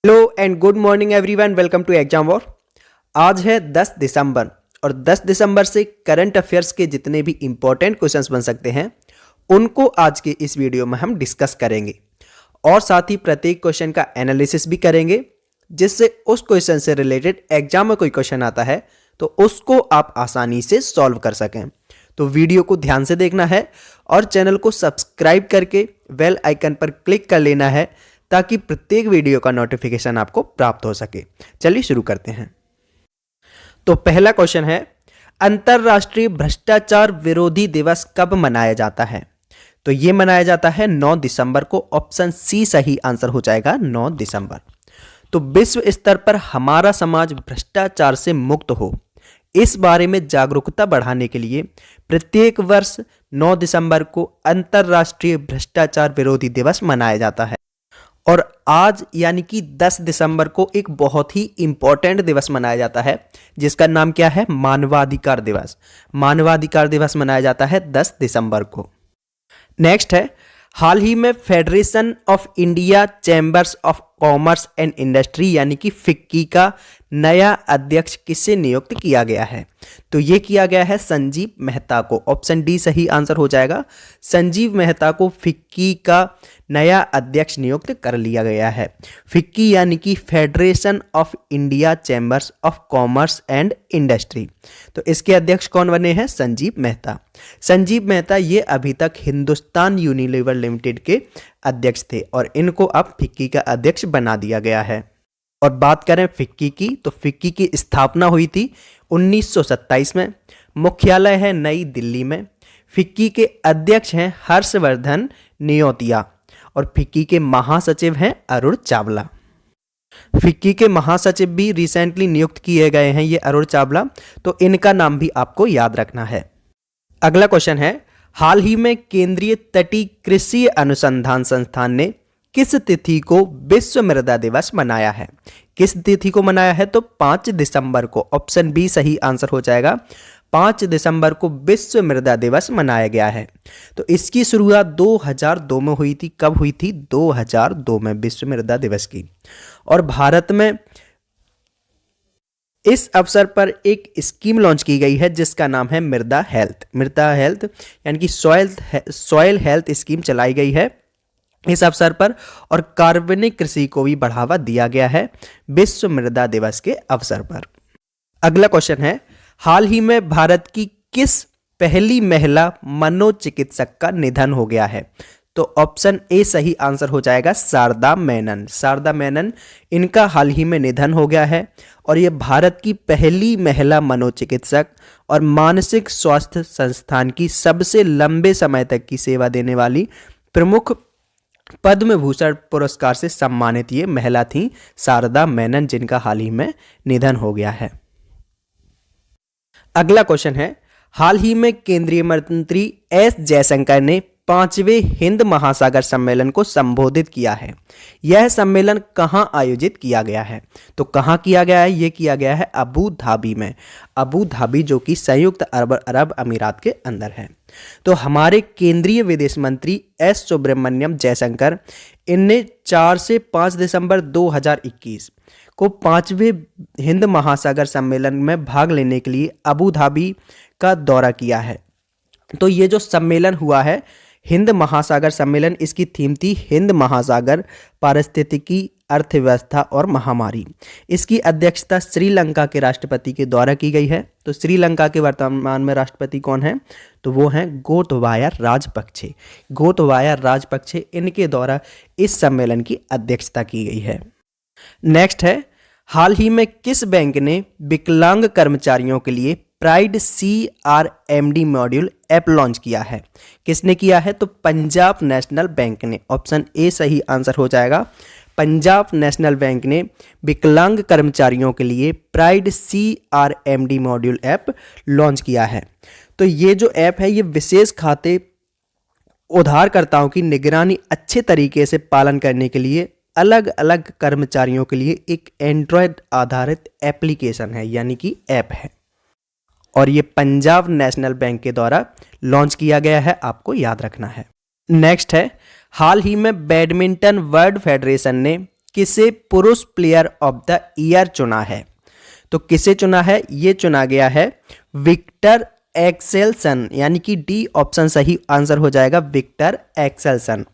Hello and good morning everyone, welcome to exam war. आज है 10 दिसंबर और 10 दिसंबर से करंट अफेयर्स के जितने भी इंपॉर्टेंट क्वेश्चंस बन सकते हैं उनको आज के इस वीडियो में हम डिस्कस करेंगे और साथ ही प्रत्येक क्वेश्चन का एनालिसिस भी करेंगे, जिससे उस क्वेश्चन से रिलेटेड एग्जाम में कोई क्वेश्चन आता है तो उसको आप आसानी से सॉल्व कर सकें। तो वीडियो को ध्यान से देखना है और चैनल को सब्सक्राइब करके बेल आइकन पर क्लिक कर लेना है ताकि प्रत्येक वीडियो का नोटिफिकेशन आपको प्राप्त हो सके। चलिए शुरू करते हैं। तो पहला क्वेश्चन है, अंतरराष्ट्रीय भ्रष्टाचार विरोधी दिवस कब मनाया जाता है? तो ये मनाया जाता है 9 दिसंबर को। ऑप्शन सी सही आंसर हो जाएगा, 9 दिसंबर। तो विश्व स्तर पर हमारा समाज भ्रष्टाचार से मुक्त हो, इस बारे में जागरूकता बढ़ाने के लिए प्रत्येक वर्ष 9 दिसंबर को अंतरराष्ट्रीय भ्रष्टाचार विरोधी दिवस मनाया जाता है। और आज यानी कि 10 दिसंबर को एक बहुत ही इंपॉर्टेंट दिवस मनाया जाता है, जिसका नाम क्या है? मानवाधिकार दिवस। मानवाधिकार दिवस मनाया जाता है 10 दिसंबर को। नेक्स्ट है, हाल ही में federation of India chambers of commerce and industry यानी कि फिक्की का नया अध्यक्ष किसे नियुक्त किया गया है? तो ये किया गया है संजीव मेहता को। ऑप्शन डी सही आंसर हो जाएगा। संजीव मेहता को फिक्की का नया अध्यक्ष नियुक्त कर लिया गया है। फिक्की यानी कि federation of India chambers of commerce and industry. तो इसके अध्यक्ष कौन बने हैं? संजीव मेहता। संजीव मेहता ये अभी तक हिंदुस्तान यूनिलीवर लिमिटेड के अध्यक्ष थे और इनको अब फिक्की का अध्यक्ष बना दिया गया है। और बात करें फिक्की की, तो फिक्की की स्थापना हुई थी 1927 में। मुख्यालय है नई दिल्ली में। फिक्की के अध्यक्ष हैं हर्षवर्धन नियोतिया और फिक्की के महासचिव हैं अरुण चावला। फिक्की के महासचिव भी रिसेंटली नियुक्त किए गए हैं, ये अरुण चावला, तो इनका नाम भी आपको याद रखना है। अगला क्वेश्चन है, हाल ही में केंद्रीय तटीय कृषि अनुसंधान संस्थान ने किस तिथि को विश्व मृदा दिवस मनाया है? किस तिथि को मनाया है? तो 5 दिसंबर को। ऑप्शन बी सही आंसर हो जाएगा। 5 दिसंबर को विश्व मृदा दिवस मनाया गया है। तो इसकी शुरुआत 2002 में हुई थी। कब हुई थी? 2002 में विश्व मृदा दिवस की। और भारत में इस अवसर पर एक स्कीम लॉन्च की गई है जिसका नाम है मृदा हेल्थ। मृदा हेल्थ यानी कि सॉइल हेल्थ स्कीम चलाई गई है इस अवसर पर, और कार्बनिक कृषि को भी बढ़ावा दिया गया है विश्व मृदा दिवस के अवसर पर। अगला क्वेश्चन है, हाल ही में भारत की किस पहली महिला मनोचिकित्सक का निधन हो गया है? तो ऑप्शन ए सही आंसर हो जाएगा, शारदा मेनन। शारदा मेनन, इनका हाल ही में निधन हो गया है और ये भारत की पहली महिला मनोचिकित्सक और मानसिक स्वास्थ्य संस्थान की सबसे लंबे समय तक की सेवा देने वाली प्रमुख पद्म भूषण पुरस्कार से सम्मानित ये महिला थी शारदा मेनन, जिनका हाल ही में निधन हो गया है। अगला क्वेश्चन है, हाल ही में केंद्रीय मंत्री एस जयशंकर ने 5वें हिंद महासागर सम्मेलन को संबोधित किया है। यह सम्मेलन कहां आयोजित किया गया है? तो कहां किया गया है? यह किया गया है अबू धाबी में। अबू धाबी जो कि संयुक्त अरब अमीरात के अंदर है। तो हमारे केंद्रीय विदेश मंत्री एस सुब्रमण्यम जयशंकर, इनने 4 से 5 दिसंबर 2021 को 5वें हिंद महासागर सम्मेलन में भाग लेने के लिए अबू धाबी का दौरा किया है। तो ये जो सम्मेलन हुआ है हिंद महासागर सम्मेलन, इसकी थीम थी हिंद महासागर, पारिस्थितिकी, अर्थव्यवस्था और महामारी। इसकी अध्यक्षता श्रीलंका के राष्ट्रपति के द्वारा की गई है। तो श्रीलंका के वर्तमान में राष्ट्रपति कौन है? तो वो हैं गोतबाया राजपक्षे। गोतबाया राजपक्षे, इनके द्वारा इस सम्मेलन की अध्यक्षता की गई है। नेक्स्ट है, हाल ही में किस बैंक ने विकलांग कर्मचारियों के लिए pride CRMD module app launch किया है? किसने किया है? तो पंजाब नेशनल बैंक ने। ऑप्शन ए सही आंसर हो जाएगा। पंजाब नेशनल बैंक ने विकलांग कर्मचारियों के लिए pride CRMD module app launch किया है। तो ये जो ऐप है, ये विशेष खाते उधारकर्ताओं की निगरानी अच्छे तरीके से पालन करने के लिए अलग अलग कर्मचारियों के लिए एक एंड्रॉयड आधारित एप्लीकेशन है, यानी कि ऐप है। और ये पंजाब नेशनल बैंक के द्वारा लॉन्च किया गया है, आपको याद रखना है। नेक्स्ट है, हाल ही में बैडमिंटन वर्ल्ड फेडरेशन ने किसे पुरुष प्लेयर ऑफ द ईयर चुना है? तो किसे चुना है? ये चुना गया है विक्टर एक्सेल्सन, यानी कि डी ऑप्शन सही आंसर हो जाएगा, विक्टर एक्सेल्सन।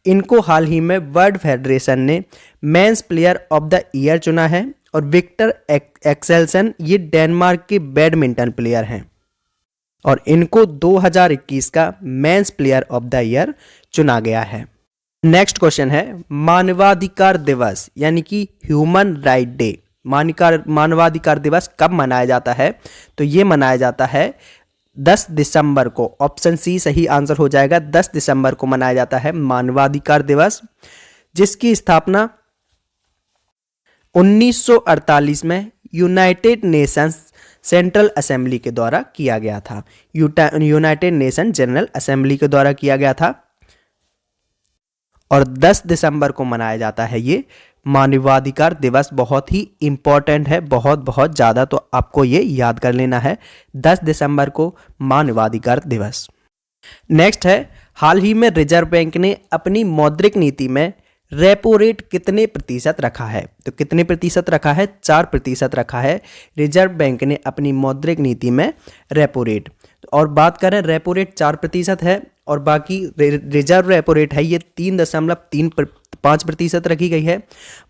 इनको हाल ही में वर्ल्ड फेडरेशन ने men's player of the year चुना है और विक्टर एक्सेल्सन ये डेनमार्क के बैडमिंटन प्लेयर हैं और इनको 2021 का men's player of the year चुना गया है। नेक्स्ट क्वेश्चन है मानवाधिकार दिवस यानी कि ह्यूमन राइट डे, मानवाधिकार दिवस कब मनाया जाता है? तो ये मनाया जाता है 10 दिसंबर को। ऑप्शन सी सही आंसर हो जाएगा, 10 दिसंबर को मनाया जाता है मानवाधिकार दिवस, जिसकी स्थापना 1948 में यूनाइटेड नेशंस सेंट्रल असेंबली के द्वारा किया गया था। यूनाइटेड नेशन जनरल असेंबली के द्वारा किया गया था और 10 दिसंबर को मनाया जाता है ये मानवाधिकार दिवस। बहुत ही इंपॉर्टेंट है, बहुत ज़्यादा, तो आपको ये याद कर लेना है, 10 दिसंबर को मानवाधिकार दिवस। नेक्स्ट है हाल ही में रिजर्व बैंक ने अपनी मौद्रिक नीति में रेपो रेट कितने प्रतिशत रखा है? तो कितने प्रतिशत रखा है? 4% रखा है रिजर्व बैंक ने अपनी मौद्रिक नीति में रेपो रेट। और बात करें रेपो रेट 4% है और बाकी रिजर्व रेपो रेट है ये 3.35% रखी गई है।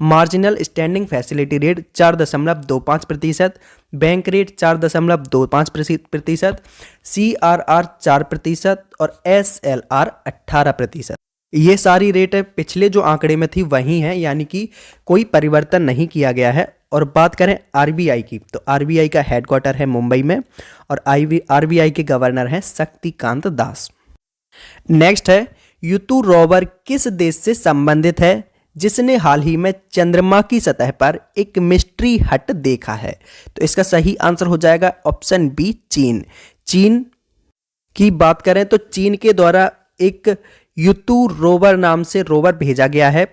Marginal standing facility rate 4.25%, bank rate 4.25%, CRR 4% और SLR 18%। ये सारी रेट पिछले जो आंकड़े में थी वही हैं, यानी कि कोई परिवर्तन नहीं किया गया है। और बात करें RBI की, तो RBI का हेडक्वार्टर है मुंबई में और RBI के गवर्नर हैं शक्तिकांत दास। नेक्स्ट है यूतू रोवर किस देश से संबंधित है जिसने हाल ही में चंद्रमा की सतह पर एक मिस्ट्री हट देखा है? तो इसका सही आंसर हो जाएगा ऑप्शन बी, चीन। चीन की बात करें तो चीन के द्वारा एक यूतू रोवर नाम से रोवर भेजा गया है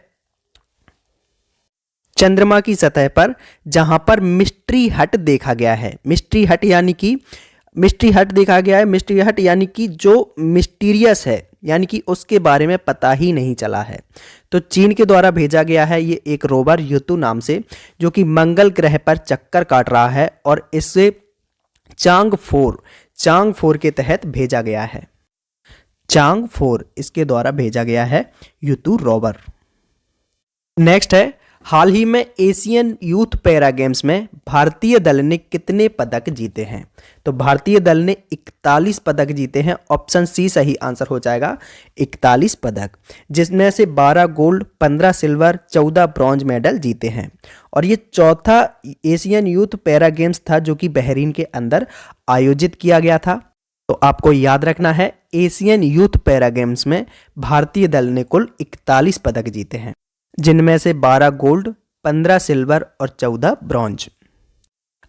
चंद्रमा की सतह पर, जहां पर मिस्ट्री हट देखा गया है। मिस्ट्री हट यानी कि मिस्ट्री हट देखा गया है, मिस्ट्री हट यानी कि जो मिस्टीरियस है, यानी कि उसके बारे में पता ही नहीं चला है। तो चीन के द्वारा भेजा गया है ये एक रोवर यूतू नाम से, जो कि मंगल ग्रह पर चक्कर काट रहा है और इससे चांग 4 के तहत भेजा गया है। चांग 4 इसके द्वारा भेजा गया है यूतू रोवर। नेक्स्ट है हाल ही में एशियन यूथ पैरा गेम्स में भारतीय दल ने कितने पदक जीते हैं? तो भारतीय दल ने 41 पदक जीते हैं। ऑप्शन सी सही आंसर हो जाएगा, 41 पदक, जिसमें से 12 गोल्ड, 15 सिल्वर, 14 ब्रॉन्ज मेडल जीते हैं। और ये चौथा एशियन यूथ पैरा गेम्स था जो कि बहरीन के अंदर आयोजित किया गया था। तो आपको याद रखना है एशियन यूथ पैरा गेम्स में भारतीय दल ने कुल 41 पदक जीते हैं, जिनमें से 12 गोल्ड, 15 सिल्वर और 14 ब्रॉन्ज।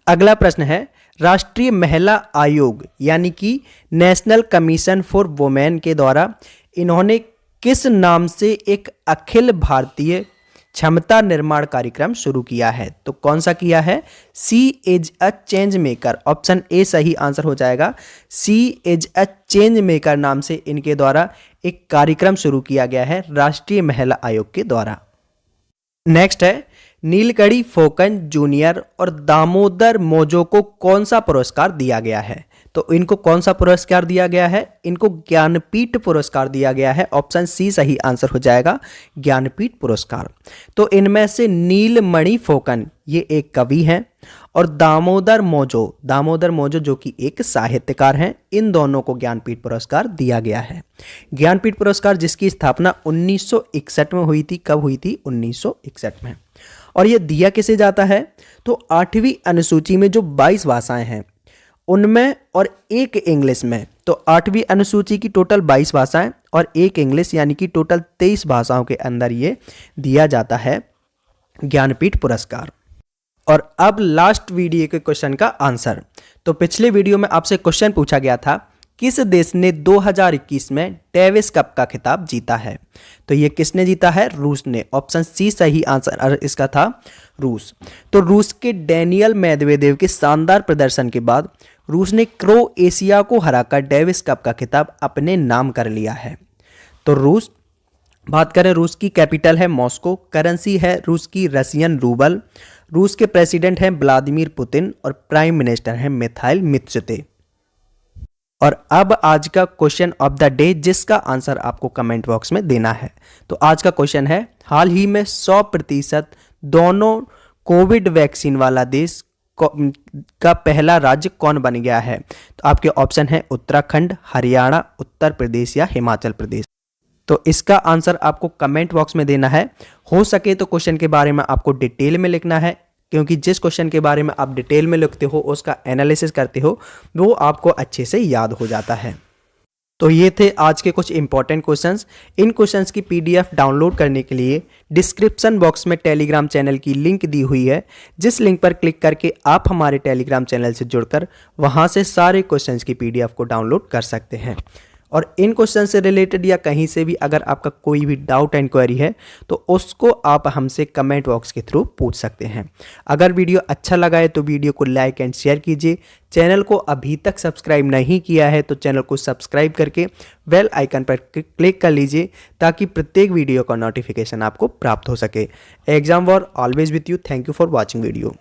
अगला प्रश्न है राष्ट्रीय महिला आयोग यानी कि नेशनल कमीशन फॉर वुमेन के द्वारा इन्होंने किस नाम से एक अखिल भारतीय क्षमता निर्माण कार्यक्रम शुरू किया है? तो कौन सा किया है? C is a change maker. Option A सही आंसर हो जाएगा, C is a change maker नाम से इनके द्वारा एक कार्यक्रम शुरू किया गया है राष्ट्रीय महिला आयोग के द्वारा। नेक्स्ट है नीलकड़ी फुकोन जूनियर और दामोदर मोजो को कौन सा पुरस्कार दिया गया है? तो इनको कौन सा पुरस्कार दिया गया है? इनको ज्ञानपीठ पुरस्कार दिया गया है। ऑप्शन सी सही आंसर हो जाएगा, ज्ञानपीठ पुरस्कार। तो इनमें से नीलमणि फुकोन ये एक कवि हैं और दामोदर मोजो जो कि एक साहित्यकार हैं, इन दोनों को ज्ञानपीठ पुरस्कार दिया गया है। ज्ञानपीठ पुरस्कार जिसकी स्थापना 1961 में हुई थी। कब हुई थी? 1961 में। और ये दिया किसे जाता है? तो 8वीं अनुसूची में जो 22 भाषाएं हैं उनमें और एक इंग्लिश में, तो 8वीं अनुसूची की टोटल 22 भाषाएं और एक इंग्लिश, यानी कि टोटल 23 भाषाओं के अंदर ये दिया जाता है ज्ञानपीठ पुरस्कार। और अब लास्ट वीडियो के क्वेश्चन का आंसर। तो पिछले वीडियो में आपसे क्वेश्चन पूछा गया था किस देश ने 2021 में डेविस कप का खिताब जीता है? तो ये किसने जीता है? रूस ने। ऑप्शन सी सही आंसर इसका था, रूस। तो रूस के डेनियल मेदवेदेव के शानदार प्रदर्शन के बाद रूस ने क्रोएशिया को हराकर डेविस कप का खिताब अपने नाम कर लिया है। तो रूस बात करें रूस की कैपिटल है मॉस्को, करेंसी है रूस की रशियन रूबल, रूस के प्रेसिडेंट हैं व्लादिमीर पुतिन और प्राइम मिनिस्टर हैं मिखाइल मित्सुते। और अब आज का क्वेश्चन ऑफ द डे जिसका आंसर आपको कमेंट बॉक्स में देना है। तो आज का क्वेश्चन है, हाल ही में 100% दोनों कोविड वैक्सीन वाला देश का पहला राज्य कौन बन गया है? तो आपके ऑप्शन है उत्तराखंड, हरियाणा, उत्तर प्रदेश या हिमाचल प्रदेश। तो इसका आंसर आपको कमेंट बॉक्स में देना है। हो सके तो क्वेश्चन के बारे में आपको डिटेल में लिखना है, क्योंकि जिस क्वेश्चन के बारे में आप डिटेल में लिखते हो, उसका एनालिसिस करते हो, वो आपको अच्छे से याद हो जाता है। तो ये थे आज के कुछ इंपॉर्टेंट क्वेश्चंस। इन क्वेश्चंस की पीडीएफ डाउनलोड करने के लिए डिस्क्रिप्शन बॉक्स में टेलीग्राम चैनल की लिंक दी हुई है, जिस लिंक पर क्लिक करके आप हमारे टेलीग्राम चैनल से जुड़कर वहां से सारे क्वेश्चंस की पीडीएफ को डाउनलोड कर सकते हैं। और इन क्वेश्चन से रिलेटेड या कहीं से भी अगर आपका कोई भी डाउट एंक्वायरी है तो उसको आप हमसे कमेंट बॉक्स के थ्रू पूछ सकते हैं। अगर वीडियो अच्छा लगा है तो वीडियो को लाइक एंड शेयर कीजिए। चैनल को अभी तक सब्सक्राइब नहीं किया है तो चैनल को सब्सक्राइब करके बेल आइकन पर क्लिक कर लीजिए, ताकि प्रत्येक वीडियो का नोटिफिकेशन आपको प्राप्त हो सके। Exam war always with you. Thank you for watching video.